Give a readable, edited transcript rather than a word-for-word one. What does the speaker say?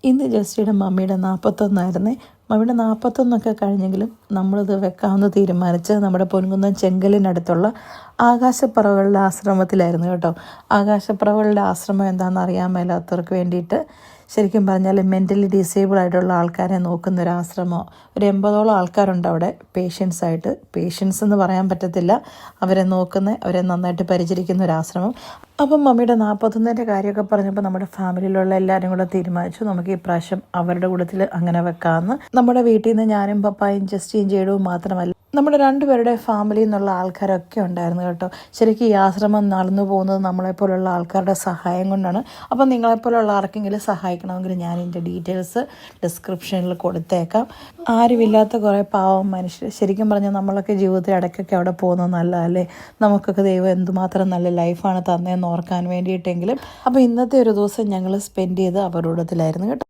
ഇന്ന് ജസ്റ്റിയുടെ മമ്മിയുടെ 41 മമ്മിയുടെ 41 കഴിഞ്ഞെങ്കിലും നമ്മളിത് വെക്കാമെന്ന് തീരുമാനിച്ച് നമ്മുടെ പൊൻകുന്നം ചെങ്കലിനടുത്തുള്ള ആകാശപ്പറവകളുടെ ആശ്രമത്തിലായിരുന്നു കേട്ടോ. ആകാശപ്പറവകളുടെ ആശ്രമം എന്താണെന്ന് അറിയാൻ മേലാത്തവർക്ക് വേണ്ടിയിട്ട് ശരിക്കും പറഞ്ഞാൽ മെൻ്റലി ഡിസേബിൾ ആയിട്ടുള്ള ആൾക്കാരെ നോക്കുന്ന ഒരു ആശ്രമം. ഒരു 80ഓളം ആൾക്കാരുണ്ട് അവിടെ പേഷ്യൻസായിട്ട്. പേഷ്യൻസ് എന്ന് പറയാൻ പറ്റത്തില്ല, അവരെ അവരെ നന്നായിട്ട് പരിചരിക്കുന്ന ഒരു ആശ്രമം. അപ്പം മമ്മിയുടെ 41 കാര്യമൊക്കെ പറഞ്ഞപ്പോൾ നമ്മുടെ ഫാമിലിയിലുള്ള എല്ലാവരും കൂടെ തീരുമാനിച്ചു നമുക്ക് ഈ പ്രാവശ്യം അവരുടെ കൂട്ടത്തിൽ അങ്ങനെ വെക്കാമെന്ന്. നമ്മുടെ വീട്ടിൽ നിന്ന് ഞാനും പപ്പായും ജസ്റ്റിയും ജേഡുവും മാത്രമല്ല, നമ്മുടെ 2 പേരുടെ ഫാമിലിയിൽ നിന്നുള്ള ആൾക്കാരൊക്കെ ഉണ്ടായിരുന്നു കേട്ടോ. ശരിക്കും ഈ ആശ്രമം നടന്നു പോകുന്നത് നമ്മളെപ്പോലുള്ള ആൾക്കാരുടെ സഹായം കൊണ്ടാണ്. അപ്പം നിങ്ങളെപ്പോലുള്ള ആർക്കെങ്കിലും സഹായിക്കണമെങ്കിൽ ഞാൻ ഇതിൻ്റെ ഡീറ്റെയിൽസ് ഡിസ്ക്രിപ്ഷനിൽ കൊടുത്തേക്കാം. ആരുമില്ലാത്ത കുറേ പാവം മനുഷ്യർ, ശരിക്കും പറഞ്ഞാൽ നമ്മളൊക്കെ ജീവിതത്തിൽ ഇടയ്ക്കൊക്കെ അവിടെ പോകുന്നത് നല്ലതല്ലേ. നമുക്കൊക്കെ ദൈവം എന്തുമാത്രം നല്ല ലൈഫാണ് തന്നതെന്ന് ഓർക്കാൻ വേണ്ടിയിട്ടെങ്കിലും. അപ്പോൾ ഇന്നത്തെ ഒരു ദിവസം ഞങ്ങൾ സ്പെൻഡ് ചെയ്ത് അവരോടത്തിലായിരുന്നു കേട്ടോ.